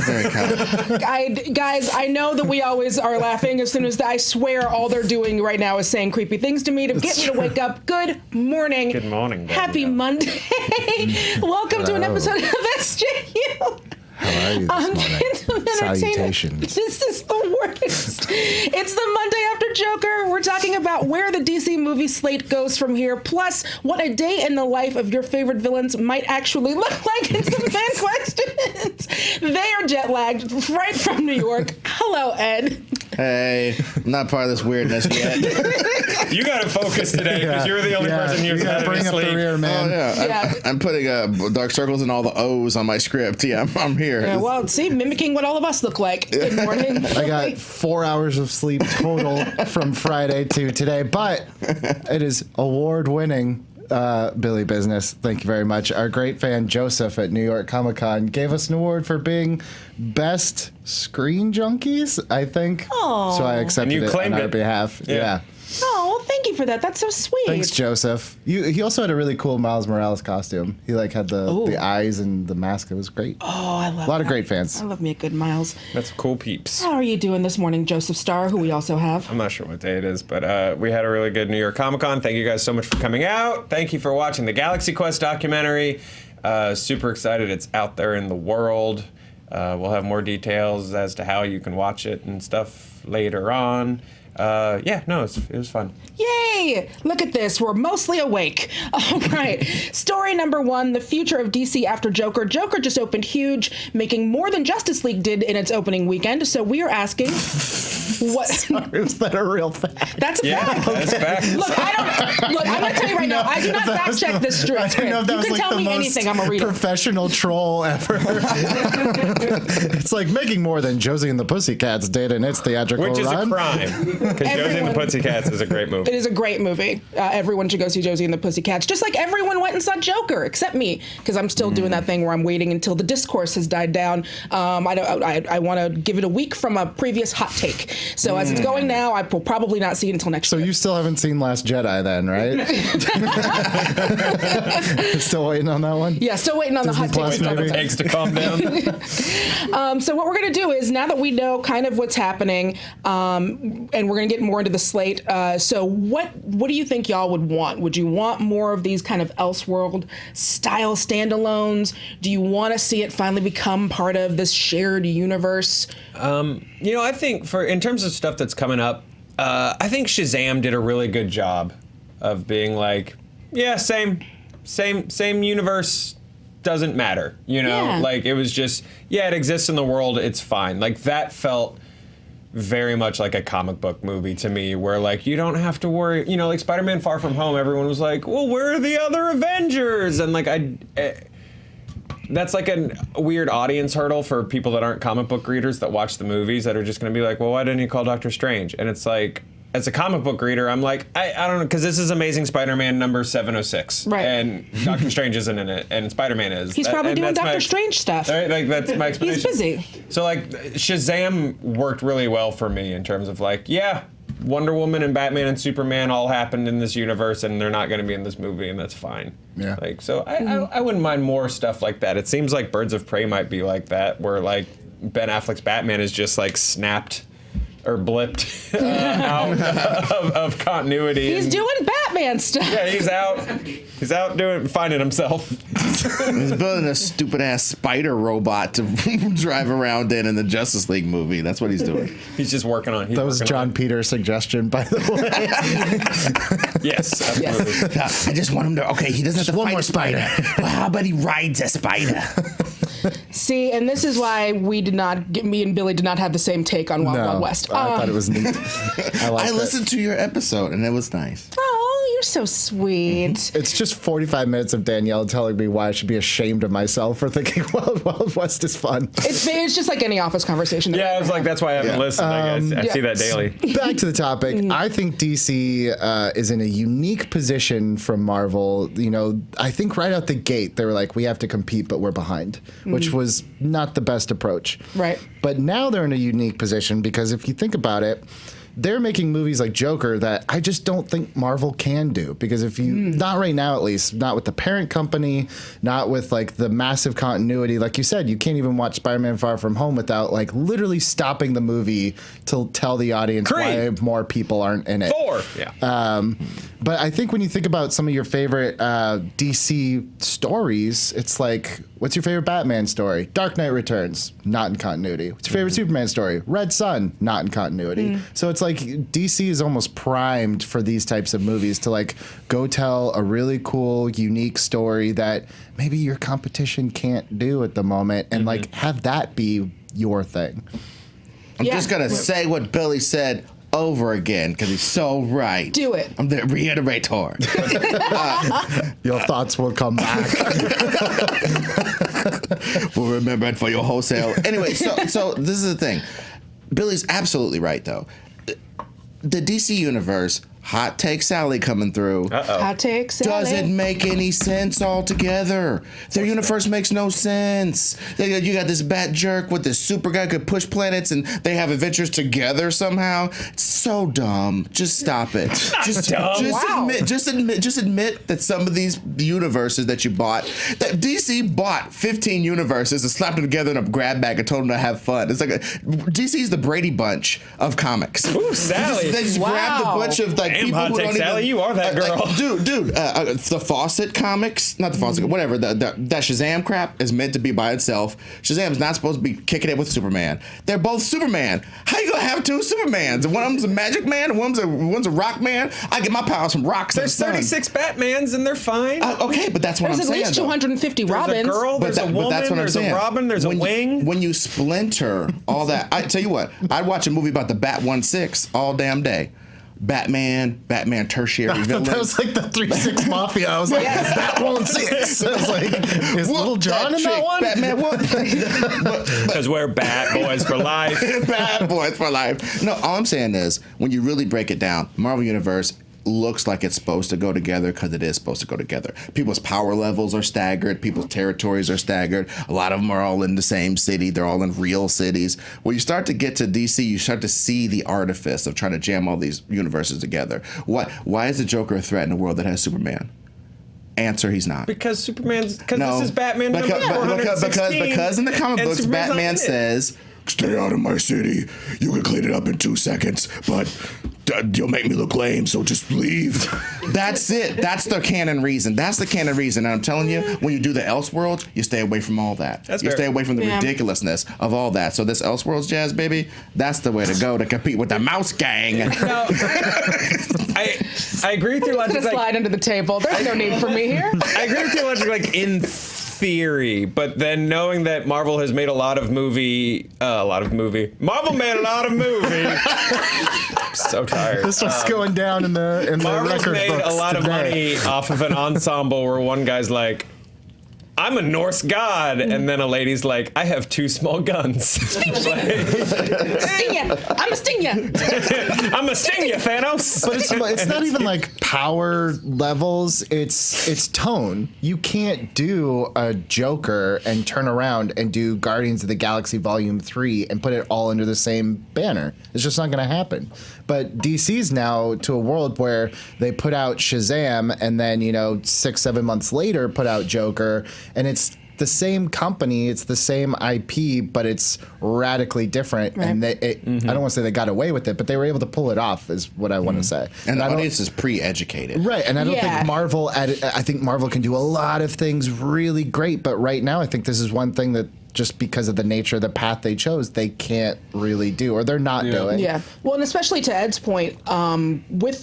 Very kind. Guys, I know that we always are laughing as soon as I swear all they're doing right now is saying creepy things to me to get me to wake up. Good morning. Good morning, Happy Monday. Welcome to an episode of SJU. How are you this morning? Fandom Entertainment. Salutations. This is the worst. It's the Monday after Joker. We're talking about where the DC movie slate goes from here, plus what a day in the life of your favorite villains might actually look like in some fan questions. They are jet lagged right from New York. Hello, Ed. Hey, I'm not part of this weirdness yet. You got to focus today because you're the only person here who's got got to to bring up the rear, man. Oh, yeah. I'm putting dark circles and all the O's on my script. Yeah, I'm here. Yeah, well, see, mimicking what all of us look like. Good morning. I got 4 hours of sleep total from Friday to today, but it is award-winning Billy business. Thank you very much. Our great fan Joseph at New York Comic Con gave us an award for being best screen junkies, I think. Aww. So I accepted it on our behalf. Yeah. Oh, well, thank you for that. That's so sweet. Thanks, Joseph. He also had a really cool Miles Morales costume. He had the eyes and the mask. It was great. Oh, I love a lot of great fans. I love me a good Miles. That's cool peeps. How are you doing this morning, Joseph Starr, who we also have? I'm not sure what day it is, but we had a really good New York Comic Con. Thank you guys so much for coming out. Thank you for watching the Galaxy Quest documentary. Super excited it's out there in the world. We'll have more details as to how you can watch it and stuff later on. It was fun. Yay! Look at this. We're mostly awake. All right. Story number 1, the future of DC after Joker. Joker just opened huge, making more than Justice League did in its opening weekend. So we are asking, what? Sorry, was that a real fact? That's a fact. That's a fact. Look, I'm going to tell you right now, I do not fact check this straight. I didn't know if that you was can tell the me most anything, I'm a reader. Professional troll ever. It's like making more than Josie and the Pussycats did in its theatrical Which is run. a crime. Because Josie and the Pussycats is a great movie. It is a great movie. Everyone should go see Josie and the Pussycats. Just like everyone went and saw Joker, except me, because I'm still doing that thing where I'm waiting until the discourse has died down. I want to give it a week from a previous hot take. So as it's going now, I will probably not see it until next year. So you still haven't seen Last Jedi then, right? Still waiting on that one? Yeah, still waiting on Disney the hot Plus, take. maybe? It takes to calm down. So what we're going to do is, now that we know kind of what's happening, and we're going to get more into the slate, so what do you think y'all would want? Would you want more of these kind of Elseworld style standalones? Do you want to see it finally become part of this shared universe? I think in terms of stuff that's coming up, I think Shazam did a really good job of being like, yeah, same universe, doesn't matter, Yeah. Like it was just, it exists in the world, it's fine. Like that felt very much like a comic book movie to me, where like you don't have to worry, like Spider-Man Far From Home, everyone was like, well, where are the other Avengers? And like that's like a weird audience hurdle for people that aren't comic book readers that watch the movies, that are just going to be like, well, why didn't you call Doctor Strange? And it's like, as a comic book reader, I'm like, I don't know, because this is Amazing Spider-Man number 706. Right. And Doctor Strange isn't in it, and Spider-Man is. He's probably doing Doctor Strange stuff. Right? Like, that's my explanation. He's busy. So, like, Shazam worked really well for me in terms of, like, Wonder Woman and Batman and Superman all happened in this universe, and they're not going to be in this movie, and that's fine. Yeah. Like, so I wouldn't mind more stuff like that. It seems like Birds of Prey might be like that, where, like, Ben Affleck's Batman is just, like, snapped or blipped out of continuity. He's doing Batman stuff. Yeah, he's out finding himself. He's building a stupid ass spider robot to drive around in the Justice League movie. That's what he's doing. He's just working on. That was John Peter's suggestion, by the way. Yes, absolutely. I just want him to. Okay, he doesn't have to one fight more a spider. Well, how about he rides a spider? See, and this is why me and Billy did not have the same take on Wild Wild West. I thought it was neat. I listened to your episode and it was nice. Oh, you're so sweet. It's just 45 minutes of Danielle telling me why I should be ashamed of myself for thinking Wild Wild West is fun. It's just like any office conversation. Yeah, I was like, that's why I haven't listened. I guess I see that daily. Back to the topic. I think DC is in a unique position from Marvel. I think right out the gate, they were like, we have to compete, but we're behind, which was not the best approach. Right. But now they're in a unique position because if you think about it, they're making movies like Joker that I just don't think Marvel can do, because if you not right now, at least not with the parent company, not with like the massive continuity, like you said, you can't even watch Spider-Man Far From Home without like literally stopping the movie to tell the audience why more people aren't in it. 4. Yeah. But I think when you think about some of your favorite DC stories, it's like, what's your favorite Batman story? Dark Knight Returns, not in continuity. What's your favorite Superman story? Red Sun, not in continuity. So it's like DC is almost primed for these types of movies to like go tell a really cool, unique story that maybe your competition can't do at the moment, and like have that be your thing. I'm just going to say what Billy said over again because he's so right. Do it. I'm the reiterator. Your thoughts will come back. We'll remember it for your wholesale. Anyway, so this is the thing. Billy's absolutely right, though. The DC universe, hot take Sally coming through. Hot take Sally. Doesn't make any sense altogether. Their universe makes no sense. You got this bat jerk with this super guy could push planets, and they have adventures together somehow. It's so dumb. Just stop it. Just admit that some of these universes that you bought, that DC bought 15 universes and slapped them together in a grab bag and told them to have fun. It's like DC's the Brady Bunch of comics. Ooh, Sally. They just grabbed a bunch of like Damn, people hot who take don't Sally, even, you are that girl. The Fawcett comics, not the Fawcett, whatever, that Shazam crap is meant to be by itself. Shazam's not supposed to be kicking it with Superman. They're both Superman. How you gonna have two Supermans? One of them's a magic man, and one's a rock man. I get my powers from rocks. There's 36 Batmans and they're fine. Okay, but that's what There's I'm saying. at least 250 Robins. There's a girl, there's a woman, that's what I'm there's saying. a Robin, there's a Wing. When you splinter all that, I tell you what, I'd watch a movie about the Bat 1-6 all damn day. Batman tertiary villain. That was like the 3-6 Mafia. I was like, that 1-6. I was like, is Little John in that one? Batman what? Because we're Bat Boys for life. Bad boys for life. No, all I'm saying is, when you really break it down, Marvel Universe looks like it's supposed to go together because it is supposed to go together. People's power levels are staggered. People's territories are staggered. A lot of them are all in the same city. They're all in real cities. When you start to get to DC, you start to see the artifice of trying to jam all these universes together. Why is the Joker a threat in a world that has Superman? Answer: he's not. Because this is Batman number 416. Because in the comic books, Superman's Batman says, "Stay out of my city. You can clean it up in 2 seconds, but you'll make me look lame, so just leave." That's it. That's the canon reason. That's the canon reason. And I'm telling you, when you do the Elseworlds, you stay away from all that. You stay away from the ridiculousness of all that. So this Elseworlds jazz, baby, that's the way to go to compete with the Mouse Gang. No, I agree with your I'm logic. gonna slide under the table. There's no need for me here. I agree with your logic, like in theory, but then knowing that Marvel has made a lot of movie. Marvel made a lot of movie. I'm so tired. This was going down in the Marvel's record made books a lot today. of money off of an ensemble where one guy's like, I'm a Norse god, and then a lady's like, I have 2 small guns. Sting ya! I'm a sting ya! I'm a sting you, Thanos. But it's not even like power levels. It's tone. You can't do a Joker and turn around and do Guardians of the Galaxy Volume 3 and put it all under the same banner. It's just not going to happen. But DC's now to a world where they put out Shazam and then, 6-7 months later put out Joker, and it's the same company, it's the same IP, but it's radically different. Right. And I don't want to say they got away with it, but they were able to pull it off, is what I want to say. And the audience is pre-educated. Right, and I don't think Marvel, I think Marvel can do a lot of things really great, but right now I think this is one thing that just because of the nature of the path they chose, they can't really do, or they're not doing. Yeah. Well, and especially to Ed's point, with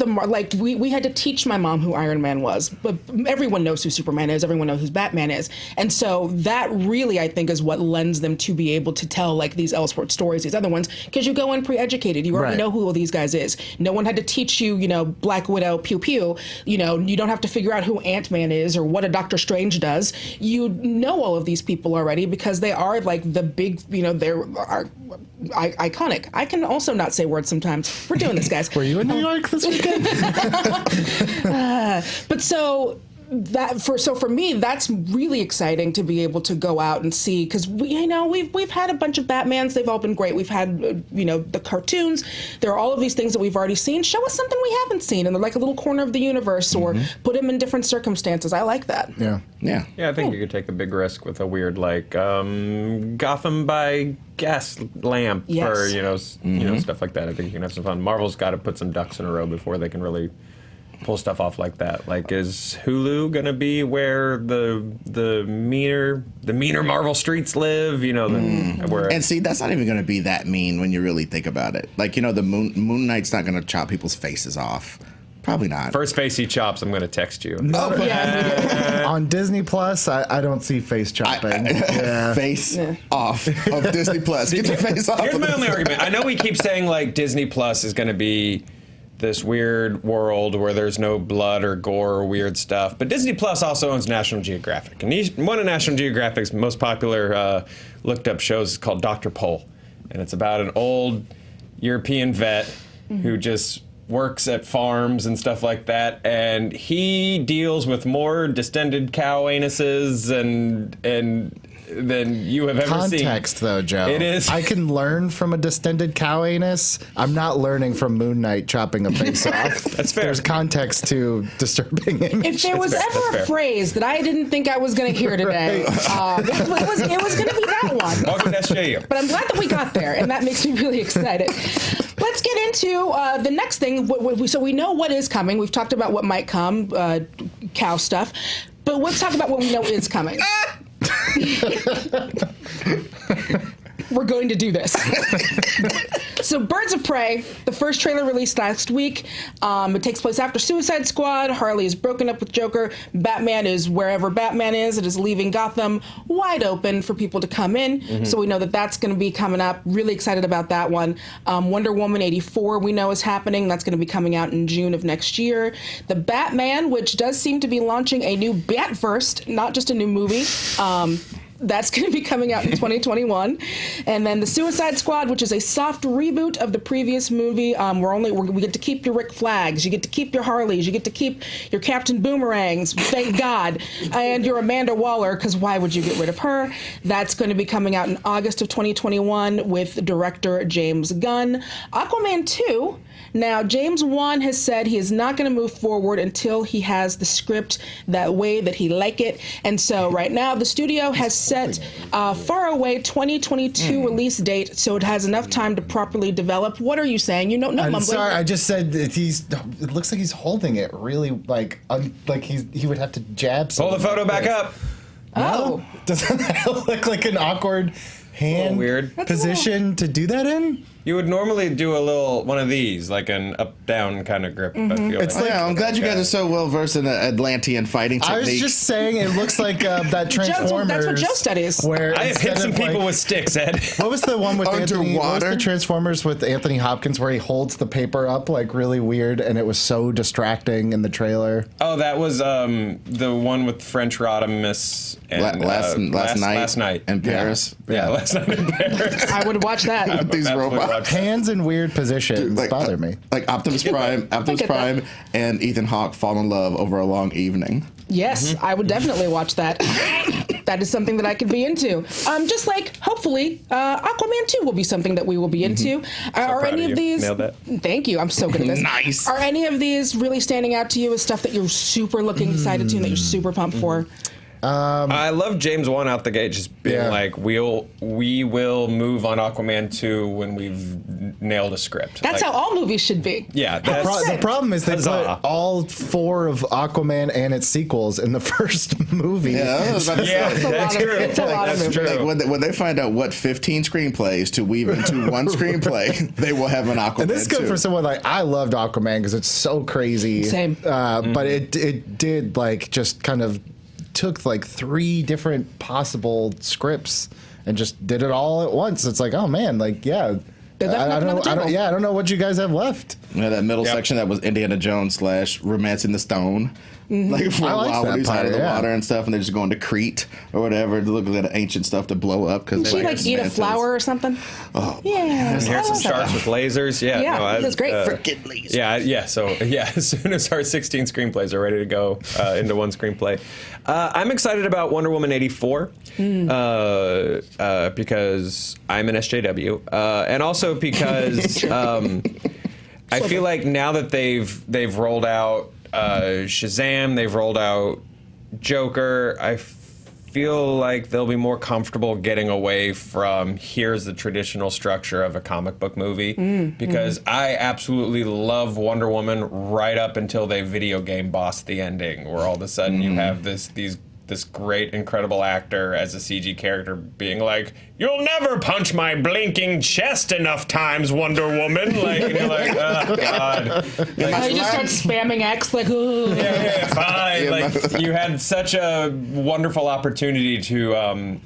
we had to teach my mom who Iron Man was, but everyone knows who Superman is, everyone knows who Batman is, and so that really, I think, is what lends them to be able to tell like these Elseworld stories, these other ones, because you go in pre-educated, you already know who all these guys is. No one had to teach you, Black Widow, pew pew. You don't have to figure out who Ant-Man is or what a Doctor Strange does. You know all of these people already because they are like the big, they're iconic. I can also not say words sometimes. We're doing this, guys. Were you in New York this weekend? But so for me, that's really exciting to be able to go out and see, because we've had a bunch of Batmans. They've all been great. We've had the cartoons. There are all of these things that we've already seen. Show us something we haven't seen, and they're like a little corner of the universe, or put them in different circumstances. I like that. Yeah. I think you could take a big risk with a weird Gotham by gas lamp, or stuff like that. I think you can have some fun. Marvel's got to put some ducks in a row before they can really pull stuff off like that. Like, is Hulu gonna be where the meaner Marvel streets live? Where And see, that's not even gonna be that mean when you really think about it. Like, the Moon Knight's not gonna chop people's faces off. Probably not. First face he chops, I'm gonna text you. No, but on Disney Plus, I don't see face chopping. Face off of Disney Plus. Get your face off. Here's my only argument. I know we keep saying like Disney Plus is gonna be this weird world where there's no blood or gore or weird stuff. But Disney Plus also owns National Geographic. And one of National Geographic's most popular looked up shows is called Dr. Pol. And it's about an old European vet who just works at farms and stuff like that. And he deals with more distended cow anuses than you have ever seen. Context, though, Joe. It is. I can learn from a distended cow anus. I'm not learning from Moon Knight chopping a face off. That's fair. There's context to disturbing images. If there was ever a phrase that I didn't think I was going to hear today, it was going to be that one. Welcome to SJU. But I'm glad that we got there, and that makes me really excited. Let's get into the next thing. So we know what is coming. We've talked about what might come, cow stuff. But let's talk about what we know is coming. We're going to do this. So Birds of Prey, the first trailer released last week. It takes place after Suicide Squad. Harley is broken up with Joker. Batman is wherever Batman is. It is leaving Gotham wide open for people to come in. So we know that that's going to be coming up. Really excited about that one. Wonder Woman 84 we know is happening. That's going to be coming out in June of next year. The Batman, which does seem to be launching a new Batverse, not just a new movie. That's going to be coming out in 2021. And then the Suicide Squad, which is a soft reboot of the previous movie. We get to keep your Rick Flags, you get to keep your Harleys, you get to keep your Captain Boomerangs, thank God, and your Amanda Waller, because why would you get rid of her? That's going to be coming out in August of 2021 with director James Gunn. Aquaman 2. Now, James Wan has said he is not going to move forward until he has the script that way that he like it. And so right now, the studio has set far away 2022 release date, so it has enough time to properly develop. What are you saying? No I'm mumbling. sorry, I just said that it looks like he's holding it really like he would have to jab Pull the something. photo back up. Oh. Doesn't that look like an awkward hand weird. position to do that in? You would normally do one of these, like an up-down kind of grip. I feel It's like. I'm glad you guys are so well versed in the Atlantean fighting technique. I was just saying it looks like that Transformers. That's what Joe studies. Where I have hit some people with sticks, Ed. What was the one with Anthony? What was Underwater? the Transformers with Anthony Hopkins where he holds the paper up like really weird and it was so distracting in the trailer? Oh, that was the one with French Rodimus and last night in Paris. Yeah, last night in Paris. I would watch that. These Absolutely robots. watch that. Hands in weird positions bother me. Like Optimus Prime, and Ethan Hawke fall in love over a long evening. Yes, I would definitely watch that. That is something that I could be into. Just like, hopefully, Aquaman 2 will be something that we will be into. Are proud any of of you. these... Nailed that. Thank you. I'm so good at this. Nice. Are any of these really standing out to you as stuff that you're super looking excited to and that you're super pumped for? I love James Wan out the gate, just being Yeah. like, we will move on Aquaman 2 when we've nailed a script. That's like, how all movies should be. Yeah, The problem is they Huzzah. put all 4 of Aquaman and its sequels in the first movie. Yeah, I was about to Yeah, say. that's true. It's a lot of That's movies. true. When they find out what 15 screenplays to weave into one screenplay, they will have an Aquaman. And this is good too. for someone like I loved Aquaman because it's so crazy. Same. But it did like just kind of took like 3 different possible scripts and just did it all at once. It's like, oh man, like yeah. They left nothing on the table. I don't know what you guys have left. Yeah, that middle Yep. section that was Indiana Jones / Romancing the Stone. Like for I a liked while that when he's out part, of the yeah. water and stuff, and they're just going to Crete or whatever to look at ancient stuff to blow up. Because Did she like eat a flower or something? Oh, Yeah. Harrison starts with lasers. Yeah, Yeah, no, that's great. freaking lasers. Yeah. So as soon as our 16 screenplays are ready to go into one screenplay, I'm excited about Wonder Woman 84 because I'm an SJW, and also because I feel like now that they've rolled out Shazam, they've rolled out Joker, I feel like they'll be more comfortable getting away from here's the traditional structure of a comic book movie, because I absolutely love Wonder Woman right up until they video game boss the ending, where all of a sudden you have this great, incredible actor as a CG character being like, "You'll never punch my blinking chest enough times, Wonder Woman." Like, and you're like, "Oh God!" Like, You just start spamming X like, "Ugh." yeah, fine. Like, you had such a wonderful opportunity to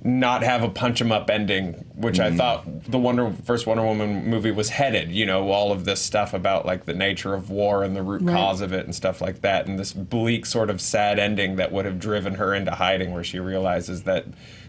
not have a punch 'em up ending, which I thought the first Wonder Woman movie was headed. You know, all of this stuff about like the nature of war and the root cause of it and stuff like that, and this bleak sort of sad ending that would have driven her into hiding, where she realizes that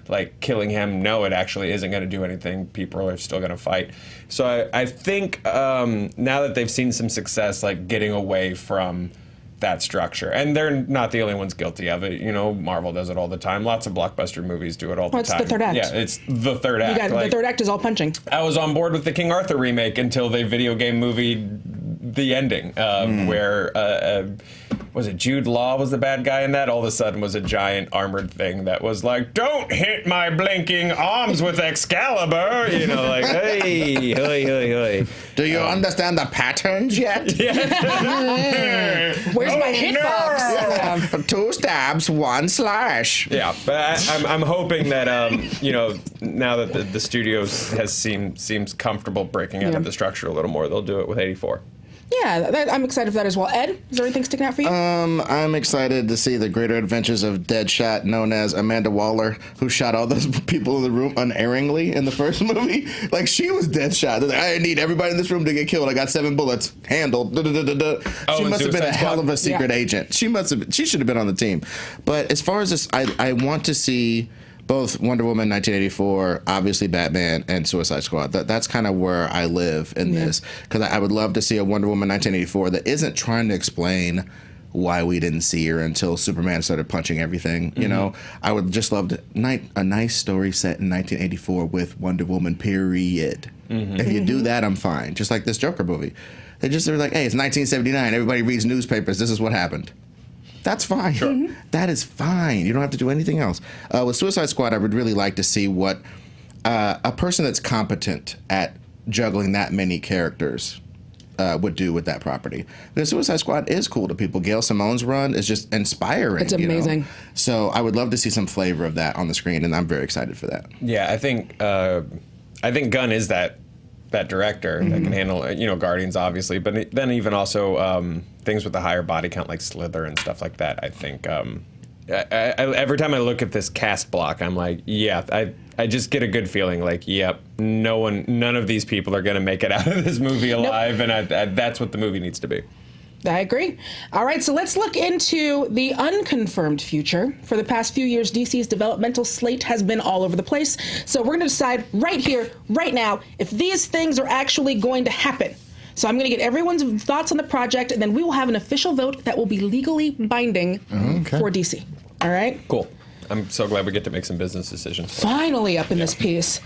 like killing him, no, it actually isn't going to do anything. People are still going to fight. So I think now that they've seen some success, like getting away from that structure, and they're not the only ones guilty of it. You know, Marvel does it all the time. Lots of blockbuster movies do it all the What's time. the third act? Yeah, it's the third act. The third act is all punching. I was on board with the King Arthur remake until they video game movie the ending, where was it Jude Law was the bad guy in that? All of a sudden was a giant armored thing that was like, "Don't hit my blinking arms with Excalibur," you know, like, hey, hey. Do you understand the patterns yet? Where's my hitbox? 2 stabs, 1 slash. Yeah, but I'm hoping that you know, now that the studio seems comfortable breaking out of the structure a little more, they'll do it with 84. Yeah, I'm excited for that as well. Ed, is there anything sticking out for you? I'm excited to see the greater adventures of Deadshot, known as Amanda Waller, who shot all those people in the room unerringly in the first movie. Like, she was Deadshot. They're like, "I need everybody in this room to get killed. I got 7 bullets. Handled." She in must have been a Suicide hell of a Squad? secret agent. She should have been on the team. But as far as this, I want to see both Wonder Woman 1984, obviously Batman, and Suicide Squad. That's kind of where I live in this, because I would love to see a Wonder Woman 1984 that isn't trying to explain why we didn't see her until Superman started punching everything. You know, I would just love a nice story set in 1984 with Wonder Woman, period. If you do that, I'm fine. Just like this Joker movie. They were like, "Hey, it's 1979. Everybody reads newspapers. This is what happened." That's fine. Sure. That is fine. You don't have to do anything else. With Suicide Squad, I would really like to see what a person that's competent at juggling that many characters would do with that property. Because Suicide Squad is cool to people. Gail Simone's run is just inspiring. It's amazing. You know? So I would love to see some flavor of that on the screen, and I'm very excited for that. Yeah, I think Gunn is that director that can handle, you know, Guardians obviously, but then even also things with the higher body count like Slither and stuff like that. I think every time I look at this cast block, I'm like, yeah, I just get a good feeling like, yep, none of these people are going to make it out of this movie alive, and that's what the movie needs to be. I agree. All right, so let's look into the unconfirmed future. For the past few years, DC's developmental slate has been all over the place. So we're going to decide right here, right now, if these things are actually going to happen. So I'm going to get everyone's thoughts on the project, and then we will have an official vote that will be legally binding for DC. All right? Cool. I'm so glad we get to make some business decisions. Finally up in this piece.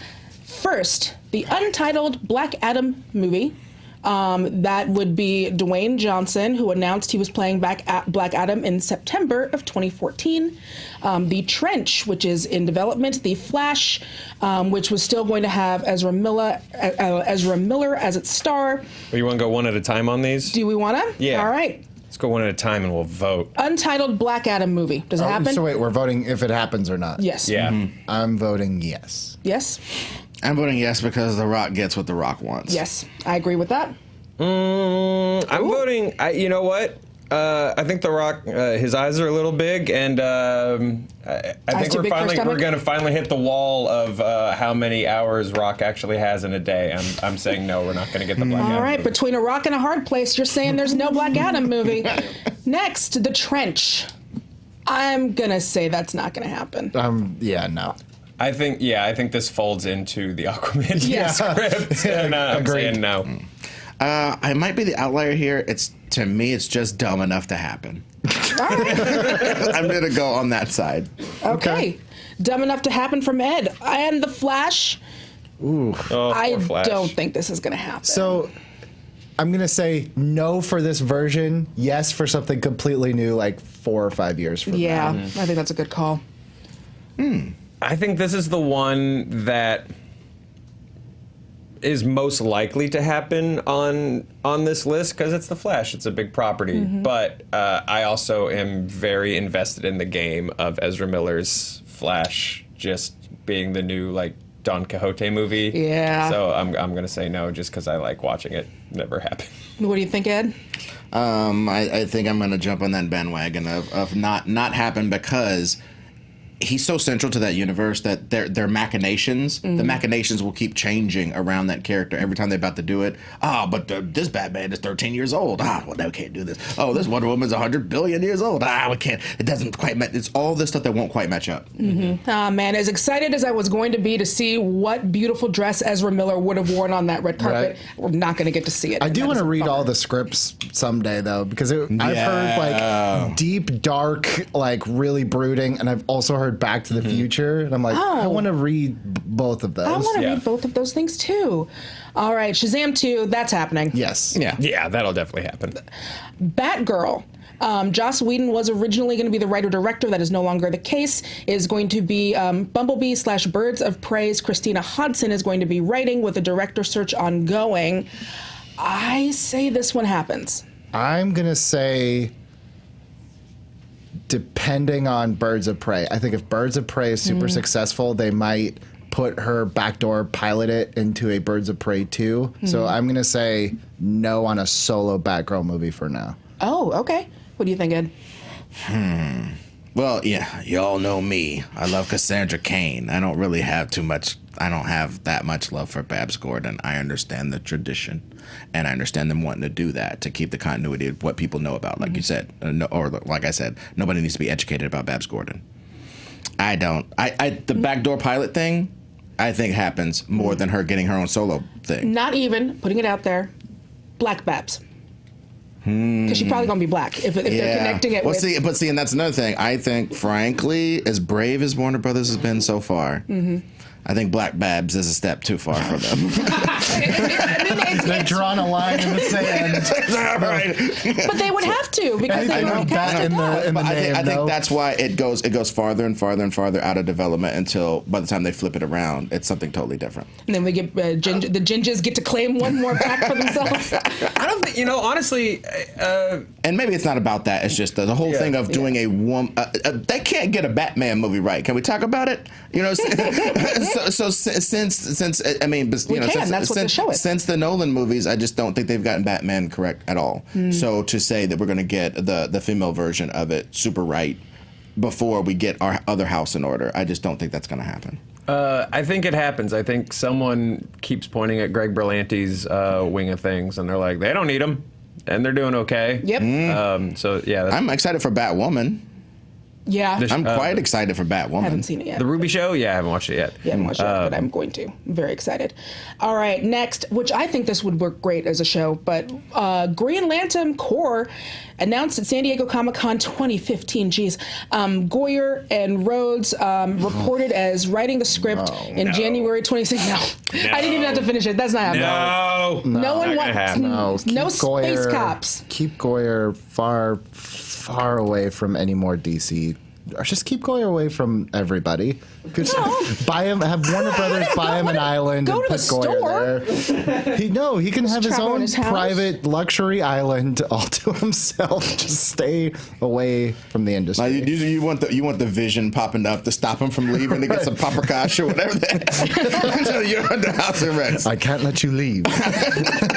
First, the untitled Black Adam movie. That would be Dwayne Johnson, who announced he was playing Black Adam in September of 2014. The Trench, which is in development. The Flash, which was still going to have Ezra Miller as its star. Well, you want to go one at a time on these? Do we want to? Yeah. All right. Let's go one at a time and we'll vote. Untitled Black Adam movie. Does it happen? So wait, we're voting if it happens or not? Yes. Yeah. I'm voting yes. Yes. I'm voting yes because The Rock gets what The Rock wants. Yes. I agree with that. I'm voting. You know what? I think The Rock, his eyes are a little big, and I think we're going to finally hit the wall of how many hours Rock actually has in a day. I'm saying no, we're not going to get the Black Adam. All right, movie. between a rock and a hard place, you're saying there's no Black Adam movie. Next, The Trench. I'm going to say that's not going to happen. Yeah, no. I think this folds into the Aquaman script, and I'm Agreed. saying no. I might be the outlier here. To me, it's just dumb enough to happen. All right. I'm gonna go on that side. Okay. Dumb enough to happen from Ed. And The Flash. Oh, I poor Flash. don't think this is going to happen. So I'm going to say no for this version, yes for something completely new like 4 or 5 years from yeah, now. I think that's a good call. I think this is the one that is most likely to happen on this list because it's the Flash. It's a big property, but I also am very invested in the game of Ezra Miller's Flash just being the new like Don Quixote movie. Yeah. So I'm gonna say no just because I like watching it. Never happened. What do you think, Ed? I think I'm gonna jump on that bandwagon of not happen because he's so central to that universe that their machinations, the machinations will keep changing around that character every time they're about to do it. Oh, but this Batman is 13 years old. Well, we can't do this. Oh, this Wonder Woman's 100 billion years old. We can't. It doesn't quite match. It's all this stuff that won't quite match up. Man, as excited as I was going to be to see what beautiful dress Ezra Miller would have worn on that red carpet, we're not going to get to see it. I do That want is to a read bummer. all the scripts someday, though, because I've heard like deep, dark, like really brooding, and I've also heard Back to the Future, and I'm like, I want to read both of those. I want to Yeah. read both of those things too. All right, Shazam 2, that's happening. Yes. Yeah, that'll definitely happen. Batgirl. Joss Whedon was originally going to be the writer-director. That is no longer the case. It is going to be Bumblebee / Birds of Prey's Christina Hodson is going to be writing with a director search ongoing. I say this one happens. I'm gonna say, depending on Birds of Prey. I think if Birds of Prey is super successful, they might put her backdoor pilot it into a Birds of Prey 2. So I'm gonna say no on a solo Batgirl movie for now. Oh, okay. What do you think, Ed? Well, yeah, y'all know me. I love Cassandra Cain. I don't really have that much love for Babs Gordon. I understand the tradition, and I understand them wanting to do that to keep the continuity of what people know about. Like you said, or like I said, nobody needs to be educated about Babs Gordon. I don't. The backdoor pilot thing, I think happens more than her getting her own solo thing. Not even, putting it out there, Black Babs. Because she's probably going to be black if they're connecting it with... See, and that's another thing. I think, frankly, as brave as Warner Brothers has been so far, I think Black Babs is a step too far for them. They've drawn a line in the sand. Right. But they would have to because they Anything already with cast that it in the out. But name, I think though. that's why it goes farther and farther and farther out of development until by the time they flip it around, it's something totally different. And then we get the Gingers get to claim one more back for themselves. I don't think, honestly, And maybe it's not about that. It's just the whole thing of doing a woman. They can't get a Batman movie right. Can we talk about it? So since I mean, We can. That's what the show is. Since the Nolan movies, I just don't think they've gotten Batman correct at all. So to say that we're going to get the female version of it super right before we get our other house in order, I just don't think that's going to happen. I think it happens. I think someone keeps pointing at Greg Berlanti's Wing of Things, and they're like, they don't need him, and they're doing okay. Yep. So yeah, I'm excited for Batwoman. Yeah. I'm quite excited for Batwoman. I haven't seen it yet. the Ruby Show. Yeah, I haven't watched it yet. Yeah, I haven't watched it, but I'm going to. I'm very excited. All right, next, which I think this would work great as a show, but Green Lantern Corps announced at San Diego Comic-Con 2015. Geez. Goyer and Rhodes reported as writing the script in January 26th. No. I didn't even have to finish it. That's not happening. No one wants no space cops. Keep Goyer far away from any more DC. Or just keep Goyer away from everybody. Buy him. Have Warner Brothers buy him an island Go and to put the Goyer there. He can have his travel in own his house. private luxury island all to himself. Just stay away from the industry. Like you want the Vision popping up to stop him from leaving to get some paprikash or whatever. Until you're under house arrest. I can't let you leave.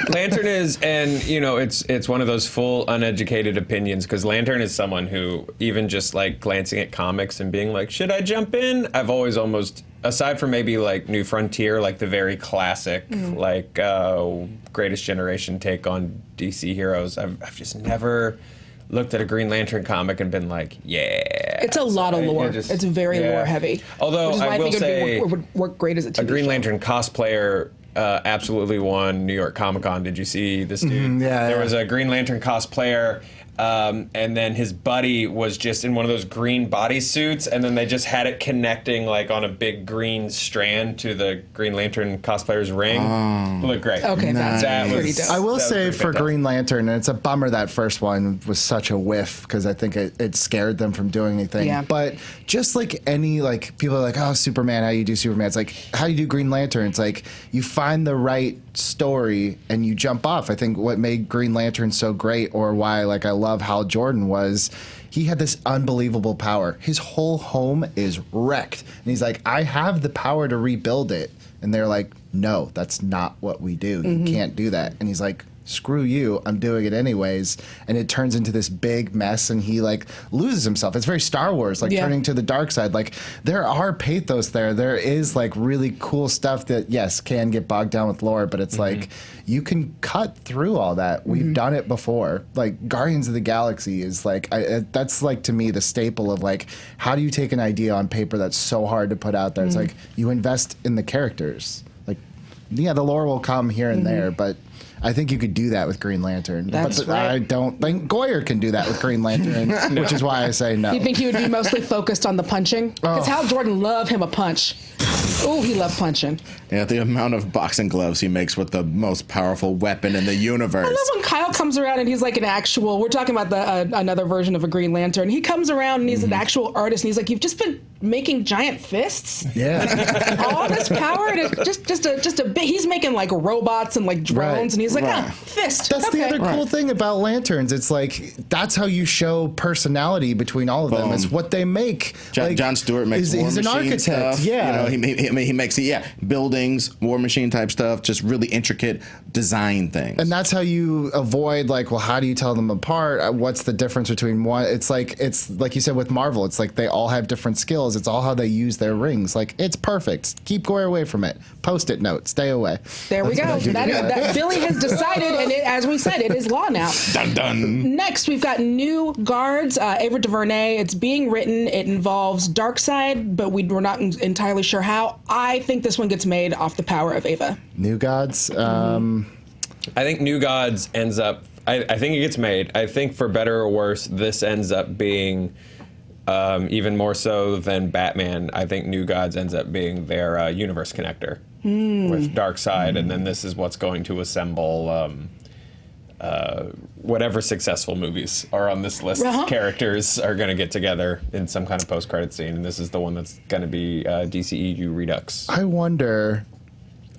Lantern is, and it's one of those full uneducated opinions because Lantern is someone who even just like glancing at comics and being like, should I jump in? I've always almost, aside from maybe like New Frontier, like the very classic like Greatest Generation take on DC heroes, I've just never looked at a Green Lantern comic and been like, yeah. It's a lot of lore. Just- it's very yeah. lore heavy. Although which is why I will think say, it would work great as a TV a Green show. Lantern cosplayer absolutely won New York Comic Con. Did you see this dude? Yeah, There yeah. was a Green Lantern cosplayer. And then his buddy was just in one of those green bodysuits, and then they just had it connecting like on a big green strand to the Green Lantern cosplayer's ring. It looked great. Okay, that's That was- pretty dope. I will That was say pretty for fantastic. Green Lantern, and it's a bummer that first one was such a whiff because I think it scared them from doing anything. Yeah. But just like any, like, people are like, oh, Superman, how you do Superman? It's like, how you do Green Lantern? It's like you find the right story and you jump off. I think what made Green Lantern so great, or why like I love Hal Jordan, was he had this unbelievable power. His whole home is wrecked. And he's like, I have the power to rebuild it. And they're like, no, that's not what we do. You can't do that. And he's like, screw you, I'm doing it anyways. And it turns into this big mess, and he like loses himself. It's very Star Wars, like turning to the dark side. Like there are pathos there. There is like really cool stuff that, yes, can get bogged down with lore, but it's like you can cut through all that. We've done it before. Like Guardians of the Galaxy is like, that's like to me the staple of like, how do you take an idea on paper that's so hard to put out there? It's like you invest in the characters. Like, yeah, the lore will come here and there, but I think you could do that with Green Lantern. That's but right. I don't think Goyer can do that with Green Lantern, which is why I say no. You think he would be mostly focused on the punching? Because Hal Jordan loved him a punch. Oh, he loved punching. Yeah, the amount of boxing gloves he makes with the most powerful weapon in the universe. I love when Kyle comes around and he's like an actual. We're talking about the another version of a Green Lantern. He comes around and he's an actual artist, and he's like, "You've just been making giant fists. Yeah. All this power, and it's just a bit." He's making like robots and like drones, Right. and he's like, Right. fist. That's the Okay. other cool thing about lanterns. It's like that's how you show personality between all of them. Boom. It's what they make. John Stewart makes War he's an Machine architect. stuff. Yeah. You know, he makes buildings, War Machine type stuff, just really intricate design things. And that's how you avoid like, well, how do you tell them apart? What's the difference between one? It's like you said with Marvel. It's like they all have different skills. It's all how they use their rings. Like it's perfect. Keep going away from it. Post-it note. Stay away. There we go. That Billy has decided, and as we said, it is law now. dun dun. Next, we've got New Guards, Ava DuVernay. It's being written. It involves Darkseid, but we're not entirely sure how. I think this one gets made off the power of Ava. New Gods. I think New Gods ends up. I think it gets made. I think for better or worse, this ends up being even more so than Batman. I think New Gods ends up being their universe connector with Darkseid, and then this is what's going to assemble whatever successful movies are on this list. Characters are going to get together in some kind of post-credit scene, and this is the one that's going to be DCEU Redux. I wonder.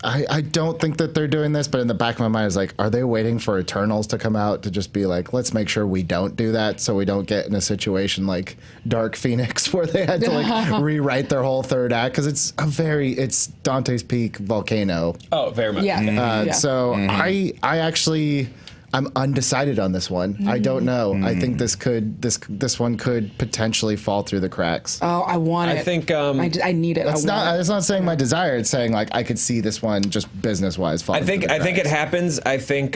I don't think that they're doing this, but in the back of my mind is like, are they waiting for Eternals to come out to just be like, let's make sure we don't do that so we don't get in a situation like Dark Phoenix where they had to like rewrite their whole third act because it's Dante's Peak Volcano. Oh, very much. Yeah. So I actually I'm undecided on this one. I don't know. I think this one could potentially fall through the cracks. Oh, I want it. I think I need it. It's not saying my desire. It's saying like I could see this one just business wise fall. I think it happens. I think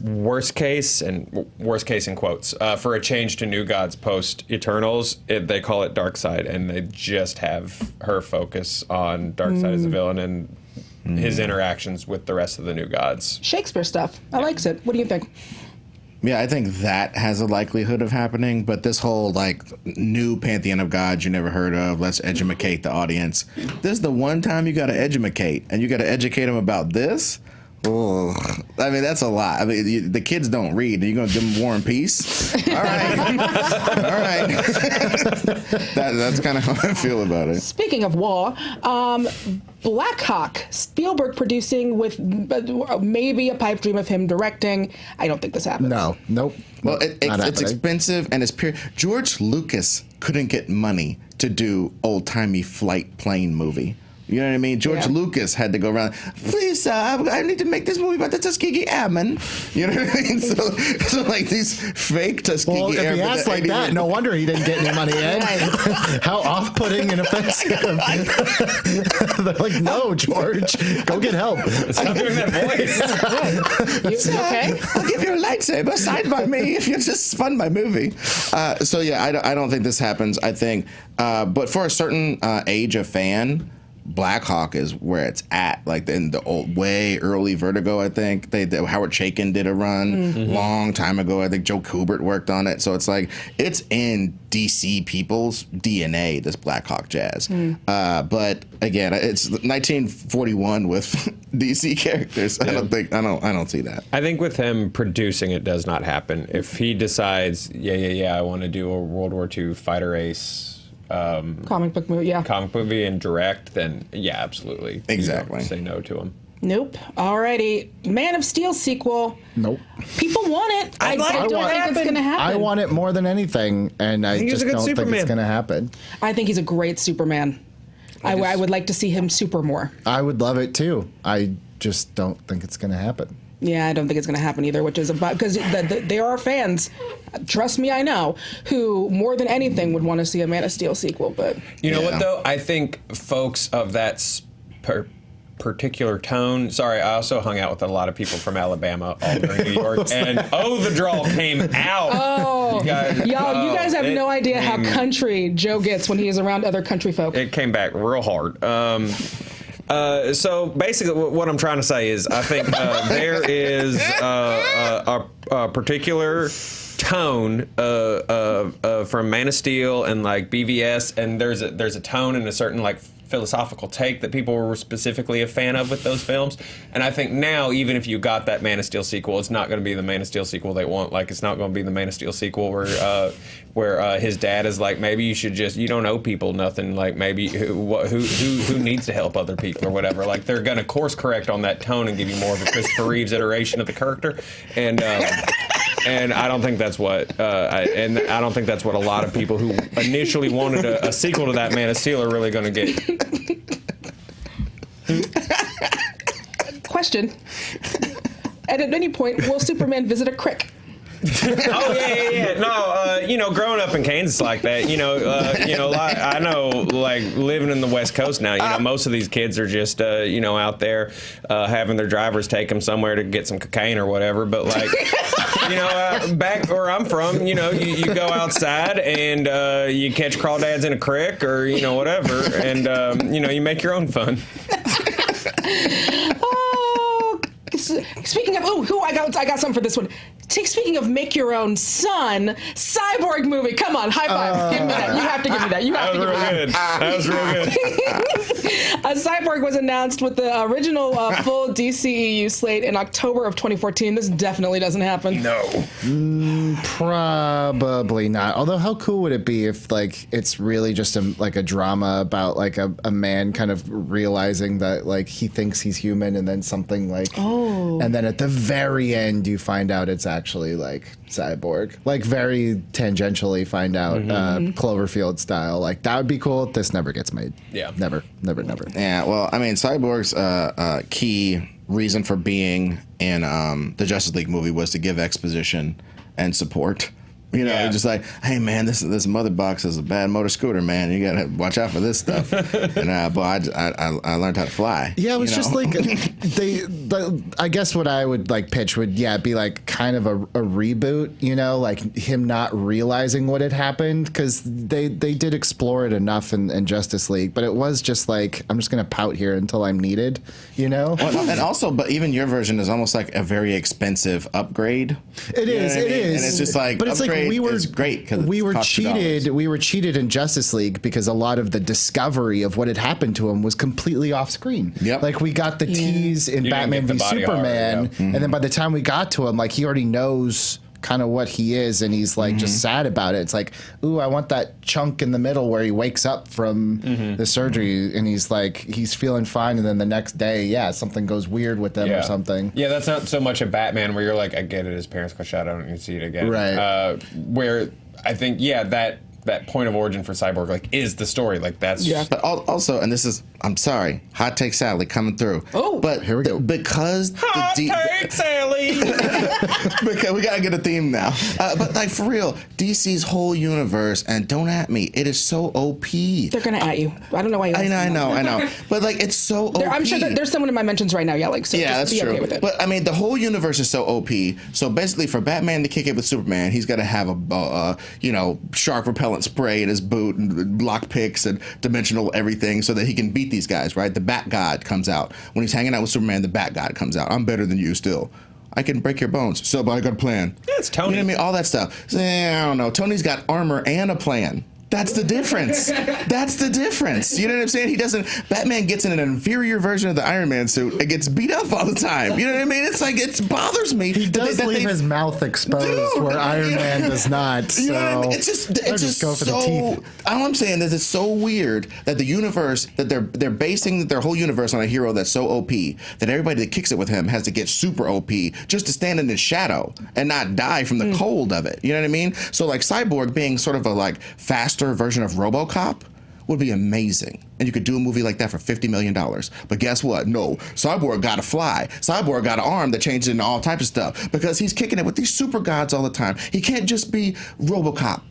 worst case in quotes for a change to New Gods post Eternals, they call it Darkseid, and they just have her focus on Darkseid as a villain and his interactions with the rest of the New Gods. Shakespeare stuff. I likes it. What do you think? Yeah, I think that has a likelihood of happening, but this whole like new pantheon of gods you never heard of, let's educate the audience. This is the one time you got to educate, and you got to educate them about this. Oh, I mean, that's a lot. I mean, the kids don't read. Are you going to give them War and Peace? All right. All right. That's kind of how I feel about it. Speaking of war, Black Hawk, Spielberg producing with maybe a pipe dream of him directing. I don't think this happens. No, nope. Well, Not it's happening. expensive and it's pure. George Lucas couldn't get money to do old-timey flight plane movie. You know what I mean? George Lucas had to go around, please, I need to make this movie about the Tuskegee Airmen. You know what I mean? So like these fake Tuskegee Airmen. Well, if he asked like that, no wonder he didn't get any money in. How off-putting and offensive. They're like, no, George, go get help. Stop doing that voice. You okay? I'll give you a lightsaber signed by me if you just fund my movie. So yeah, I don't think this happens. I think, but for a certain age of fan, Black Hawk is where it's at. Like in the old, way early Vertigo, I think Howard Chaykin did a run long time ago. I think Joe Kubert worked on it. So it's like it's in DC people's DNA. This Black Hawk jazz. But again, it's 1941 with DC characters. I don't see that. I think with him producing it does not happen. If he decides, I want to do a World War II fighter ace. Comic book movie, and direct, then absolutely. Exactly. You don't say no to him. Nope. Alrighty. Man of Steel sequel. Nope. People want it. I don't think it's going to happen. I want it more than anything, and I just don't think it's going to happen. I think he's a great Superman. I would like to see him super more. I would love it too. I just don't think it's going to happen. Yeah, I don't think it's going to happen either, which is about because there are fans, trust me, I know, who more than anything would want to see a Man of Steel sequel. But you know what though, I think folks of that particular tone. Sorry, I also hung out with a lot of people from Alabama all during New York, and the drawl came out. Oh, you guys have no idea how country Joe gets when he is around other country folk. It came back real hard. So basically, what I'm trying to say is, I think there is a particular tone from Man of Steel and like BVS, and there's a tone and a certain like philosophical take that people were specifically a fan of with those films. And I think now, even if you got that Man of Steel sequel, it's not going to be the Man of Steel sequel they want. Like, it's not going to be the Man of Steel sequel where his dad is like, maybe you should you don't owe people nothing. Like, maybe who needs to help other people or whatever. Like, they're going to course correct on that tone and give you more of a Christopher Reeves iteration of the character. And I don't think that's what I don't think that's what a lot of people who initially wanted a sequel to that Man of Steel are really going to get. Question. At any point, will Superman visit a crick? Oh yeah. No, growing up in Kansas like that, I know, like living in the West Coast now. Most of these kids are just, out there having their drivers take them somewhere to get some cocaine or whatever. But like, back where I'm from, you go outside and you catch crawdads in a creek or whatever, and you make your own fun. Speaking of, I got something for this one. Speaking of make your own son, Cyborg movie. Come on, high five. Give me that. You have to give me that. That was real good. Cyborg was announced with the original full DCEU slate in October of 2014. This definitely doesn't happen. No. Probably not. Although, how cool would it be if like it's really just a drama about like a man kind of realizing that like he thinks he's human, and then something like and then at the very end you find out it's actually like Cyborg, like very tangentially find out Cloverfield style. Like that would be cool. This never gets made. Yeah, never. Yeah, well, I mean, Cyborg's key reason for being in the Justice League movie was to give exposition and support. Just like, hey man, this mother box is a bad motor scooter, man. You gotta watch out for this stuff. And but I learned how to fly. Yeah, it was just like I guess what I would like pitch would be like kind of a reboot. Like him not realizing what had happened, because they did explore it enough in Justice League, but it was just like, I'm just gonna pout here until I'm needed. Well, and also, but even your version is almost like a very expensive upgrade. It is. And it's just like, but it's like we were great because we were cheated. We were cheated in Justice League because a lot of the discovery of what had happened to him was completely off screen. Yep. Like we got the tease in Batman v Superman, and then by the time we got to him, like he already knows kind of what he is, and he's like just sad about it. It's like, ooh, I want that chunk in the middle where he wakes up from the surgery and he's like, he's feeling fine, and then the next day, something goes weird with them or something. Yeah, that's not so much a Batman where you're like, I get it, his parents got shot, I don't need to see it again. Right. Where I think, that that point of origin for Cyborg like is the story. Like that's But also, and this is, I'm sorry, hot take Sally coming through. Oh, but here we go. Because hot take Sally. because we gotta get a theme now. But like for real, DC's whole universe, and don't at me, it is so OP. They're gonna at you. I don't know why you. I know. But like it's so OP. I'm sure that there's someone in my mentions right now yelling. So Yeah, just that's be true. okay with it. But I mean, the whole universe is so OP. So basically, for Batman to kick it with Superman, he's got to have a shark repellent spray in his boot and lock picks and dimensional everything, so that he can beat these guys. Right? The Bat God comes out when he's hanging out with Superman. The Bat God comes out. I'm better than you still. I can break your bones. So, but I got a plan. Yeah, it's Tony. You know what I mean? All that stuff. I don't know. Tony's got armor and a plan. That's the difference. That's the difference. You know what I'm saying? Batman gets in an inferior version of the Iron Man suit and gets beat up all the time. You know what I mean? It's like, it bothers me. He does leave his mouth exposed where Iron Man does not. So you know what I mean? It's just go for the so. teeth. All I'm saying is it's so weird that the universe that they're basing their whole universe on a hero that's so OP that everybody that kicks it with him has to get super OP just to stand in his shadow and not die from the cold of it. You know what I mean? So like Cyborg being sort of a like faster version of RoboCop would be amazing. And you could do a movie like that for $50 million. But guess what? No, Cyborg got to fly. Cyborg got an arm that changes into all types of stuff because he's kicking it with these super gods all the time. He can't just be RoboCop.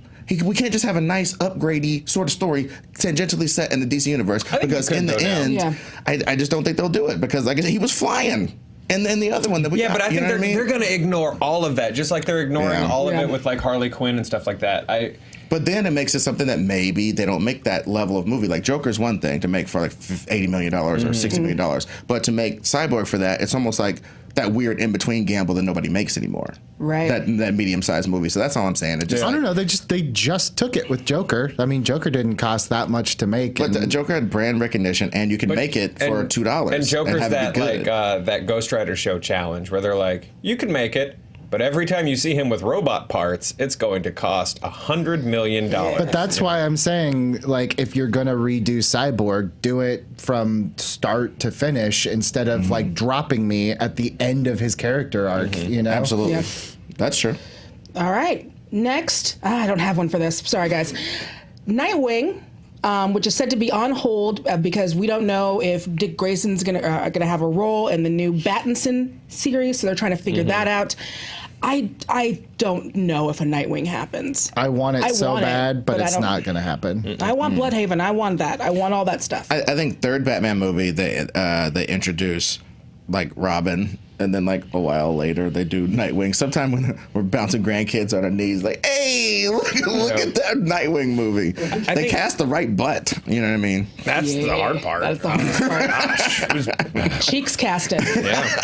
We can't just have a nice upgradey sort of story tangentially set in the DC universe, because in the end, I just don't think they'll do it, because like I said, he was flying. And then the other one that we got, but I think they're going to ignore all of that, just like they're ignoring all of it with like Harley Quinn and stuff like that. But then it makes it something that maybe they don't make that level of movie. Like Joker's one thing to make for like $80 million or $60 million. But to make Cyborg for that, it's almost like that weird in-between gamble that nobody makes anymore. Right. That medium-sized movie. So that's all I'm saying. It just I don't know. They just took it with Joker. I mean, Joker didn't cost that much to make. But Joker had brand recognition, and you can make it for $2. And Joker's have that like that Ghost Rider show challenge where they're like, you can make it, but every time you see him with robot parts, it's going to cost $100 million. But that's why I'm saying, like, if you're gonna redo Cyborg, do it from start to finish instead of like dropping me at the end of his character arc. You know, Absolutely. Yeah. That's true. All right. Next, I don't have one for this. Sorry, guys. Nightwing, which is said to be on hold because we don't know if Dick Grayson's gonna have a role in the new Pattinson series, so they're trying to figure that out. I don't know if a Nightwing happens. I want it so bad, but it's not going to happen. I want Bloodhaven. I want that. I want all that stuff. I think third Batman movie, they introduce like Robin, and then like a while later they do Nightwing. Sometime when we're bouncing grandkids on our knees, like, hey, look at that Nightwing movie. They cast the right butt. You know what I mean? That's the hard part. That's the hardest part. Cheeks casted. Yeah.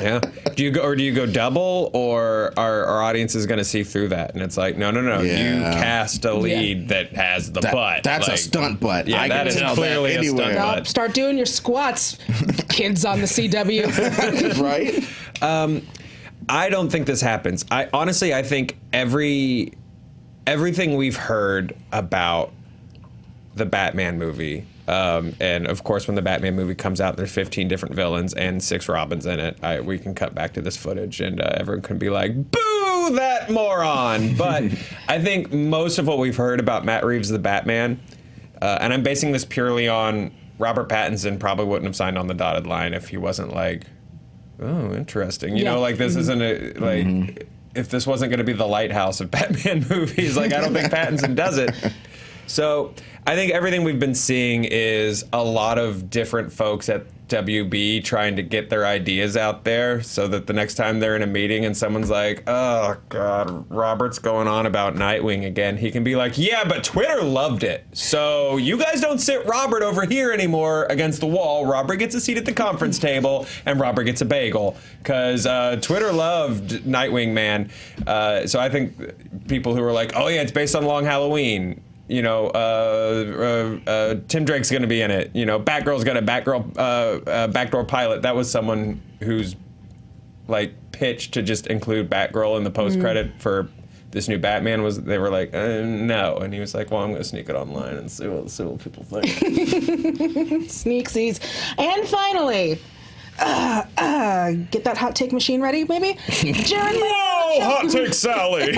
Yeah. Do you go double, or our audience is going to see through that? And it's like, no. You cast a lead that has the butt. That's like, a stunt butt. Yeah, that is clearly a stunt butt. Start doing your squats, kids on the CW. Right? I don't think this happens. I think everything we've heard about the Batman movie, and of course when the Batman movie comes out, there's 15 different villains and 6 Robins in it. We can cut back to this footage and everyone can be like, boo that moron. But I think most of what we've heard about Matt Reeves' The Batman, and I'm basing this purely on Robert Pattinson probably wouldn't have signed on the dotted line if he wasn't like, oh, interesting. You know, like this isn't a, like, if this wasn't going to be the lighthouse of Batman movies, like I don't think Pattinson does it. So I think everything we've been seeing is a lot of different folks at WB trying to get their ideas out there so that the next time they're in a meeting and someone's like, oh, God, Robert's going on about Nightwing again, he can be like, yeah, but Twitter loved it. So you guys don't sit Robert over here anymore against the wall. Robert gets a seat at the conference table and Robert gets a bagel because Twitter loved Nightwing, man. So I think people who are like, oh, yeah, it's based on Long Halloween. You know, Tim Drake's going to be in it. You know, Batgirl's got a backdoor pilot. That was someone who's like pitched to just include Batgirl in the post credit for this new Batman. They were like, no, and he was like, well, I'm going to sneak it online and see what people think. Sneaksies. And finally, get that hot take machine ready, maybe. Jared Leto. hot take Sally.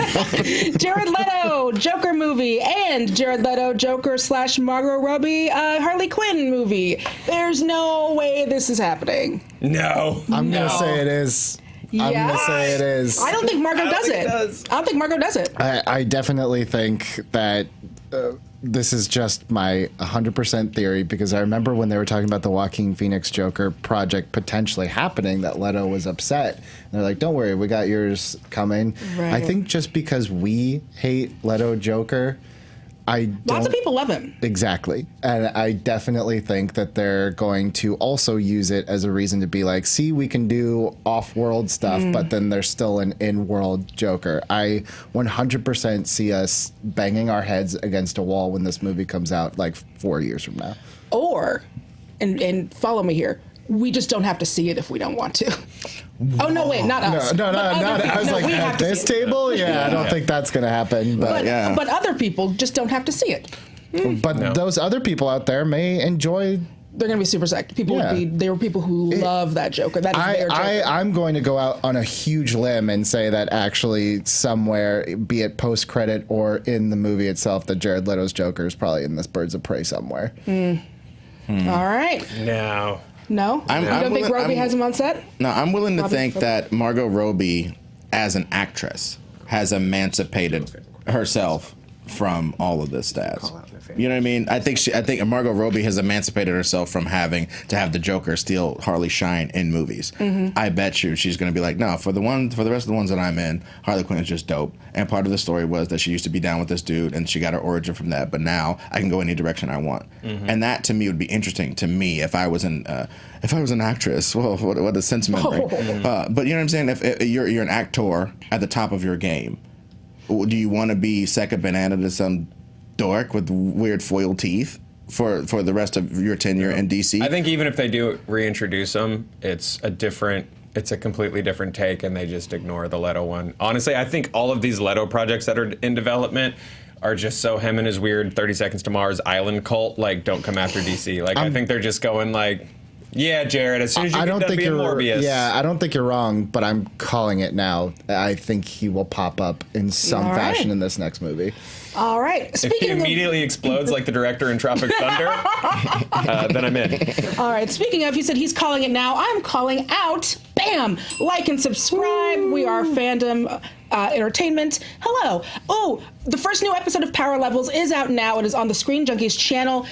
Jared Leto Joker movie and Jared Leto Joker / Margot Robbie Harley Quinn movie. There's no way this is happening. No. I'm going to say it is. I'm going to say it is. I don't think Margot does it. I don't think Margot does it. I definitely think that this is just my 100% theory, because I remember when they were talking about the Joaquin Phoenix Joker project potentially happening, that Leto was upset. And they're like, don't worry, we got yours coming. Right. I think just because we hate Leto Joker, Lots of people love him. Exactly. And I definitely think that they're going to also use it as a reason to be like, see, we can do off-world stuff, but then there's still an in-world Joker. I 100% see us banging our heads against a wall when this movie comes out, like 4 years from now. Or, and follow me here, we just don't have to see it if we don't want to. Oh, no, wait, not us. No, I was like, at this table? Yeah, I don't think that's going to happen. But other people just don't have to see it. But those other people out there may enjoy. They're going to be super psyched. There were people who love that Joker. That is their Joker. I'm going to go out on a huge limb and say that actually somewhere, be it post-credit or in the movie itself, that Jared Leto's Joker is probably in this Birds of Prey somewhere. All right. No. No? You don't think Robbie has him on set? No, I'm willing to think that Margot Robbie, as an actress, has emancipated herself from all of this stuff. You know what I mean? I think Margot Robbie has emancipated herself from having to have the Joker steal Harley shine in movies. I bet you she's going to be like, no, for the rest of the ones that I'm in, Harley Quinn is just dope. And part of the story was that she used to be down with this dude, and she got her origin from that. But now I can go any direction I want. And that to me would be interesting to me if I was an actress. Well, what a sentiment. Right? But you know what I'm saying? If you're an actor at the top of your game, do you want to be second banana to some dork with weird foil teeth for the rest of your tenure in DC? I think even if they do reintroduce him, it's a completely different take, and they just ignore the Leto one. Honestly, I think all of these Leto projects that are in development are just so him and his weird 30 Seconds to Mars island cult, like, don't come after DC. Like, I think they're just going like, yeah, Jared, as soon as you get done being Morbius. Yeah, I don't think you're wrong, but I'm calling it now. I think he will pop up in some fashion in this next movie. All right. If he immediately explodes like the director in Tropic Thunder, then I'm in. All right. Speaking of, he said he's calling it now. I'm calling out. Bam! Like and subscribe. Woo. We are Fandom Entertainment. Hello. Oh, the first new episode of Power Levels is out now. It is on the Screen Junkies channel.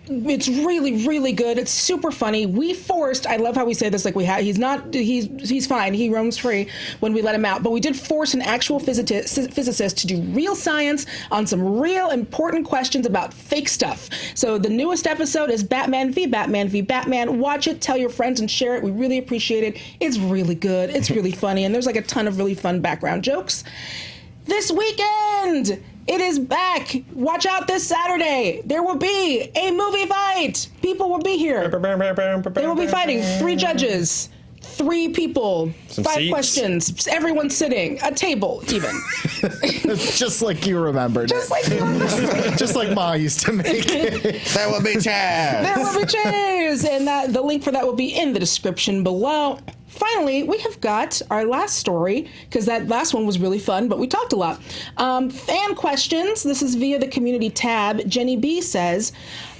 It's really, really good. It's super funny. I love how we say this, like he's fine. He roams free when we let him out. But we did force an actual physicist to do real science on some real important questions about fake stuff. So the newest episode is Batman v Batman v Batman. Watch it, tell your friends, and share it. We really appreciate it. It's really good. It's really funny. And there's like a ton of really fun background jokes. This weekend, it is back. Watch out this Saturday. There will be a movie fight. People will be here. They will be fighting 3 judges, 3 people, 5 seats. Questions, everyone sitting, a table even. Just like you remembered. Just like Ma used to make it. There will be chairs. There will be chairs. And the link for that will be in the description below. Finally, we have got our last story, because that last one was really fun, but we talked a lot. Fan questions. This is via the community tab. Jenny B says,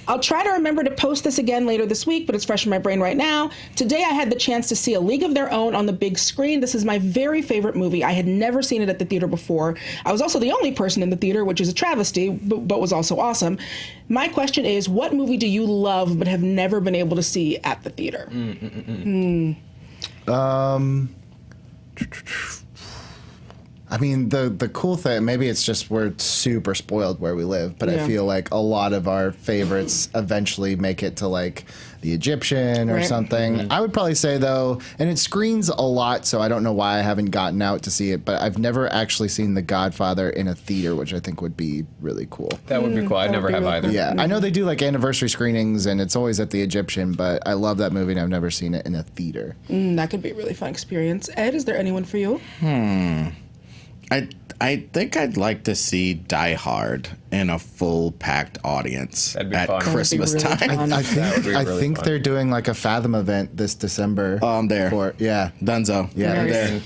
I'll try to remember to post this again later this week, but it's fresh in my brain right now. Today I had the chance to see A League of Their Own on the big screen. This is my very favorite movie. I had never seen it at the theater before. I was also the only person in the theater, which is a travesty, but was also awesome. My question is, what movie do you love but have never been able to see at the theater? I mean, the cool thing, maybe it's just we're super spoiled where we live, but I feel like a lot of our favorites eventually make it to like the Egyptian or something. I would probably say though, and it screens a lot, so I don't know why I haven't gotten out to see it, but I've never actually seen The Godfather in a theater, which I think would be really cool. That would be cool. I never have either. Yeah, I know they do like anniversary screenings and it's always at the Egyptian, but I love that movie and I've never seen it in a theater. That could be a really fun experience. Ed, is there anyone for you? I think I'd like to see Die Hard in a full packed audience at fun. Christmas That'd be really time. fun. I think they're doing like a Fathom event this December. Oh, I'm there. Yeah. Dunzo. Yeah, I'm Nice. there.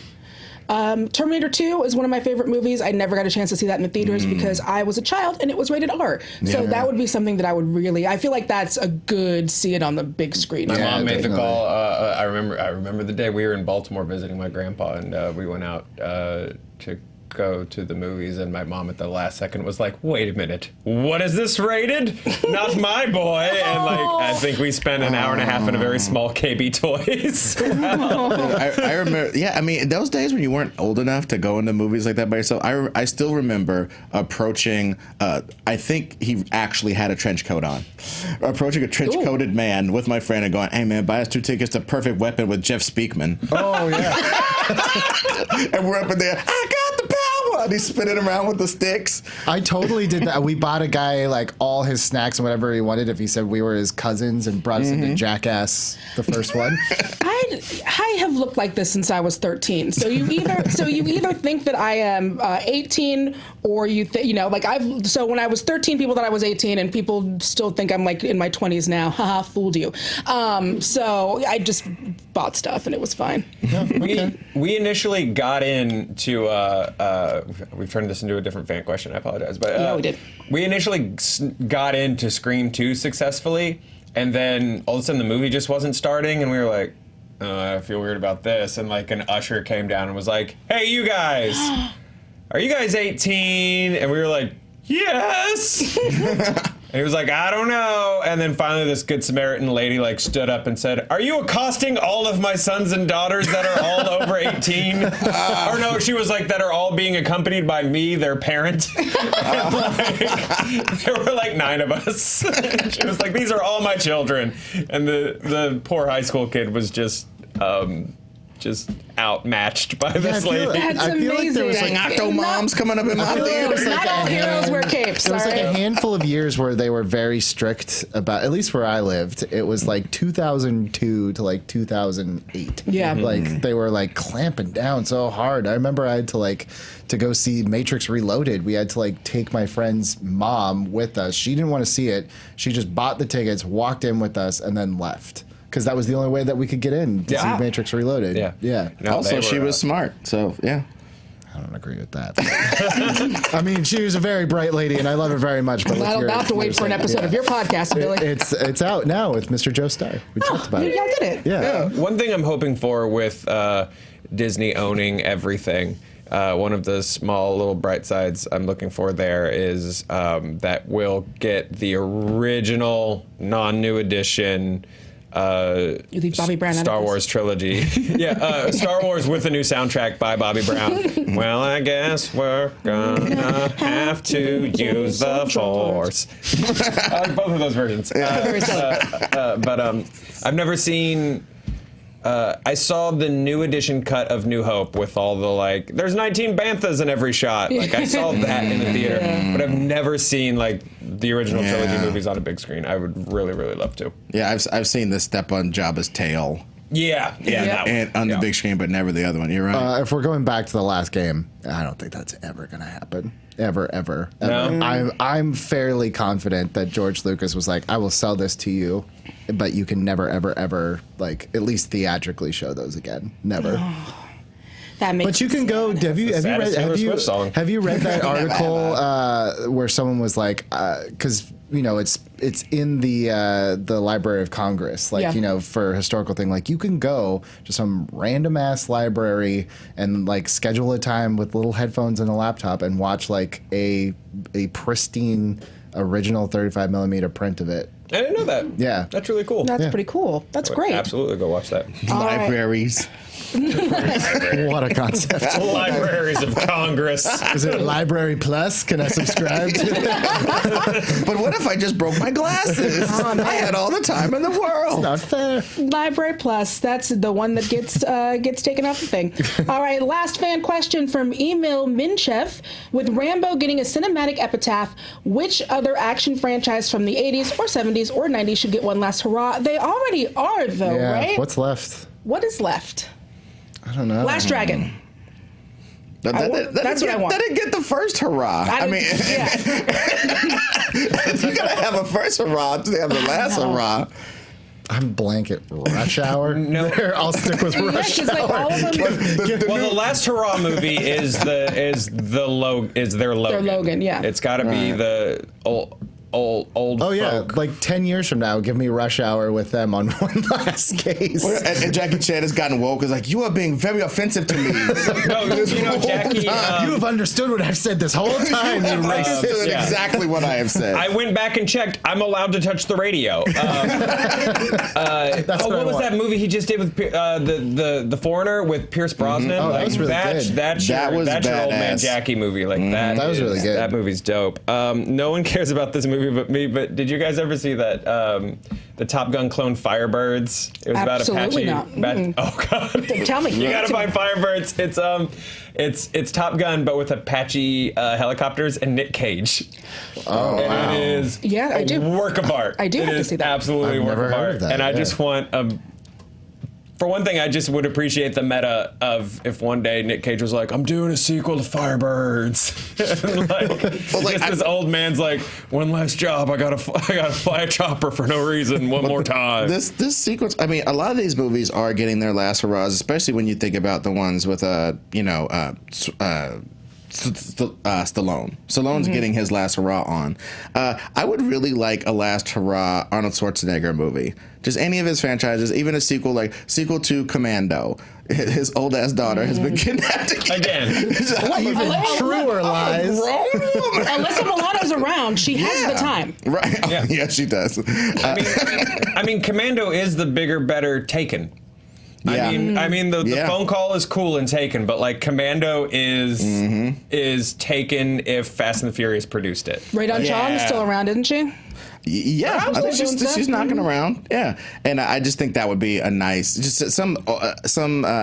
Terminator 2 is one of my favorite movies. I never got a chance to see that in the theaters because I was a child and it was rated R. So that would be something that I would really, I feel like that's a good see it on the big screen. My mom made definitely. the call. I remember the day we were in Baltimore visiting my grandpa, and we went out to go to the movies, and my mom at the last second was like, "Wait a minute, what is this rated? Not my boy!" And like, I think we spent an hour and a half in a very small KB Toys. I remember, yeah, I mean, those days when you weren't old enough to go into movies like that by yourself, I still remember approaching, I think he actually had a trench coat on, approaching a trench-coated man with my friend and going, "Hey man, buy us 2 tickets to Perfect Weapon with Jeff Speakman." Oh, yeah. And we're up in there, "I got the power!" And he's spinning around with the sticks. I totally did that. We bought a guy like all his snacks and whatever he wanted if he said we were his cousins and brought us into Jackass, the first one. I have looked like this since I was 13. So you either think that I am 18 or so when I was 13 people thought I was 18 and people still think I'm like in my 20s now. Haha, fooled you. So I just bought stuff and it was fine. We initially got into we've turned this into a different fan question. I apologize, but Yeah, we did. We initially got into Scream 2 successfully, and then all of a sudden the movie just wasn't starting, and we were like, I feel weird about this, and like an usher came down and was like, "Hey, you guys, are you guys 18?" And we were like, "Yes." And he was like, "I don't know." And then finally this Good Samaritan lady like stood up and said, "Are you accosting all of my sons and daughters that are all over 18? Or no, she was like, that are all being accompanied by me, their parent." There were like 9 of us. She was like, "These are all my children." And the poor high school kid was just outmatched by this lady. That's I feel like there was amazing. like Octo moms coming up in my theater. Not all heroes wear capes. There was like a alright? handful of years where they were very strict about, at least where I lived, it was like 2002 to like 2008. Yeah. Like they were like clamping down so hard. I remember I had to go see Matrix Reloaded. We had to like take my friend's mom with us. She didn't want to see it. She just bought the tickets, walked in with us, and then left. Because that was the only way that we could get in to see Matrix Reloaded. Yeah. No, Also, she was smart, so yeah. I don't agree with that. I mean, she was a very bright lady, and I love her very much. But I'll have to wait for an episode of your podcast, Billy. It's out now with Mr. Joe Starr. We talked about it. Y'all did it. Yeah. One thing I'm hoping for with Disney owning everything, one of the small little bright sides I'm looking for there is that we'll get the original non-new edition You leave Bobby Brown out of Star this. Wars trilogy. Star Wars with a new soundtrack by Bobby Brown. Well, I guess we're gonna have to use the Force. I like both of those versions. But I've never seen. I saw the new edition cut of New Hope with all the like. There's 19 banthas in every shot. Like I saw that in the theater, but I've never seen like the original trilogy movies on a big screen. I would really, really love to. Yeah, I've seen the step on Jabba's tail Yeah, that one. and on the big screen, but never the other one. You're right. If we're going back to the last game, I don't think that's ever going to happen. Ever. No? I'm fairly confident that George Lucas was like, I will sell this to you, but you can never, ever, like, at least theatrically show those again. Never. That makes But you can me go. sad. Have you saddest Taylor Swift read? song. Have you read that article where someone was like, because it's in the Library of Congress, like for a historical thing. Like you can go to some random ass library and like schedule a time with little headphones and a laptop and watch like a pristine original 35mm print of it. I didn't know that. Yeah. That's really cool. That's pretty cool. That's great. Absolutely go watch that. Libraries. What a concept. Libraries of Congress. Is it Library Plus? Can I subscribe to that? But what if I just broke my glasses? I had all the time in the world. Not fair. Library Plus. That's the one that gets taken off the thing. All right, last fan question from Emil Minchev. With Rambo getting a cinematic epitaph, which other action franchise from the 80s or 70s or 90s should get one last hurrah? They already are, though, Yeah. right? What's left? What is left? I don't know. Last Dragon. That That's what I want. That didn't get the first hurrah. I mean, yeah. you gotta have a first hurrah to have the last hurrah. I'm blanket Rush Hour. No. There, I'll stick with Yeah, Rush 'cause, like, Hour. all of them. Well, the last hurrah movie is their Logan. Their Logan, yeah. It's got to be the old. Oh yeah, folk. like 10 years from now, give me Rush Hour with them on one last case. And Jackie Chan has gotten woke. Is like, you are being very offensive to me. No, you know, Jackie. You have understood what I've said this whole time, you racist. Understood Yeah. exactly what I have said. I went back and checked. I'm allowed to touch the radio. What was that movie he just did with the Foreigner with Pierce Brosnan? Oh, that was really good. That's That was your old man badass. Jackie movie. Like That was really good. That movie's dope. No one cares about this movie but me. But did you guys ever see that the Top Gun clone Firebirds? It was Absolutely about Apache. not. Oh God! Tell me. You gotta find Firebirds. It's Top Gun but with Apache helicopters and Nick Cage. Oh, And wow. it is Yeah, I do. a work of art. I do It have to is see that. absolutely a I've work never of heard art. of that, And I yeah. just want for one thing, I just would appreciate the meta of if one day Nick Cage was like, I'm doing a sequel to Firebirds. And this old man's like, one last job, I gotta fly a chopper for no reason one more time. This sequence, I mean, a lot of these movies are getting their last hurrahs, especially when you think about the ones with Stallone. Stallone's getting his last hurrah on. I would really like a last hurrah Arnold Schwarzenegger movie. Just any of his franchises, even a sequel to Commando. His old ass daughter has been kidnapped Again. Even truer lies. Alyssa Milano's around. She has the time. Right? Yeah. Yeah, she does. I mean, Commando is the bigger, better Taken. Yeah. I mean, the Yeah. phone call is cool in Taken, but like Commando is Taken if Fast and the Furious produced it. Ray Don Chong is Yeah. still around, isn't she? Yeah, I think doing stuff. she's knocking around. Yeah, and I just think that would be a nice, just some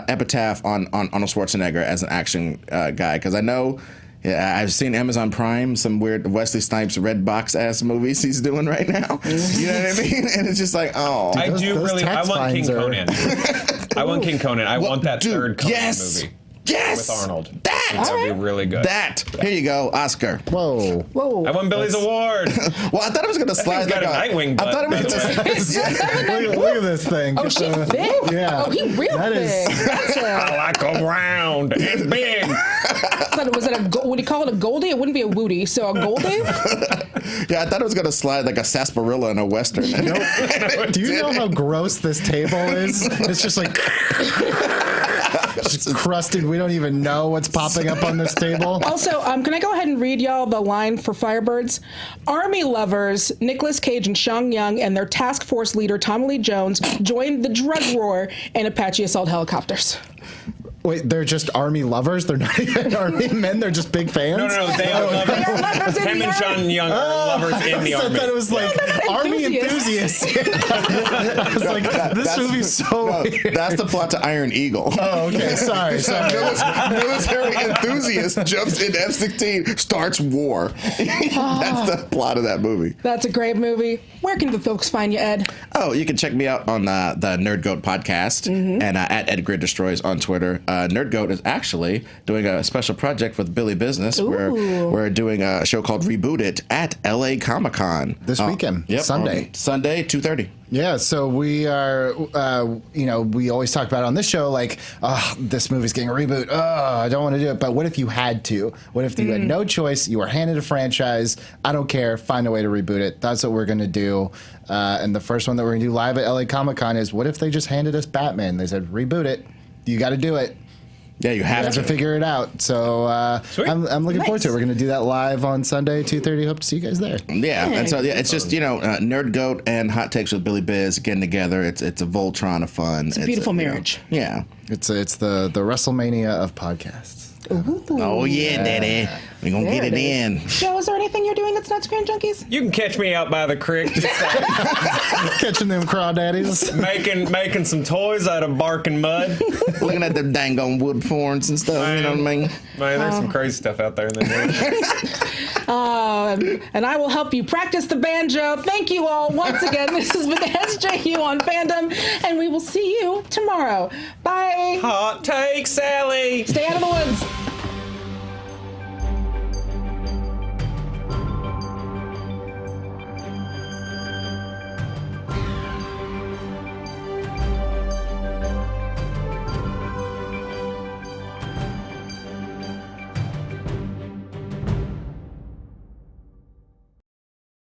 epitaph on Arnold Schwarzenegger as an action guy, because I know. Yeah, I've seen Amazon Prime, some weird Wesley Snipes red box ass movies he's doing right now. You know what I mean? And it's just like, oh, I Those- do those really. I tax want King fines are- Conan. I want King Conan. I want that dude, third Conan yes! movie Yes, with Arnold. That would be really good. That here you go, Oscar. Whoa. Whoa. I won Billy's award. Well, I thought it was gonna slide thing's got like a Nightwing I thought it was butt, by the Look at this thing. Oh, she thick? Yeah. Oh, he real That thick. is- That's I like 'em round and big. was it would you call it a Goldie? It wouldn't be a Woody, so a Goldie? Yeah, I thought it was gonna slide like a sarsaparilla in a western. Do you know how gross this table is? It's just like just crusted. We don't even know what's popping up on this table. Also, can I go ahead and read y'all the line for Firebirds? Army lovers Nicolas Cage and Sean Young and their task force leader Tommy Lee Jones joined the drug war in Apache assault helicopters. Wait, they're just army lovers? They're not even army men? They're just big fans? No, they are lovers. lovers in Him the and army. Sean Young are lovers in the I army. thought it was like army enthusiasts. I was like, this movie's so weird. That's the plot to Iron Eagle. Oh, okay. Sorry. Military enthusiast jumps in F-16, starts war. That's the plot of that movie. That's a great movie. Where can the folks find you, Ed? Oh, you can check me out on the Nerd Goat podcast and at Ed Greer Destroys on Twitter. Nerd Goat is actually doing a special project with Billy Business where we're doing a show called Reboot It at LA Comic Con This weekend, Sunday. Sunday, 2:30. Yeah, so we are, we always talk about it on this show, like, this movie's getting a reboot. I don't want to do it. But what if you had to? What if you had no choice? You were handed a franchise. I don't care. Find a way to reboot it. That's what we're going to do. And the first one that we're going to do live at LA Comic Con is, what if they just handed us Batman? They said, reboot it. You got to do it. Yeah, you You have have to figure it out. So I'm looking forward to it. We're going to do that live on Sunday, 2:30. Hope to see you guys there. Yeah, and so it's just Nerd Goat and Hot Takes with Billy Biz getting together. It's a Voltron of fun. It's a beautiful marriage. Yeah. It's the WrestleMania of podcasts. Ooh. Oh yeah, Daddy. We're gonna get it in. Joe, is there anything you're doing that's not Screen Junkies? You can catch me out by the creek, just Catching them crawdaddies. making some toys out of bark and mud. Looking at them dang on wood forms and stuff. You know what I mean? Man, there's some crazy stuff out there in the news. And I will help you practice the banjo. Thank you all once again. This has been SJU on Fandom, and we will see you tomorrow. Bye. Hot take, Sally. Stay out of the woods.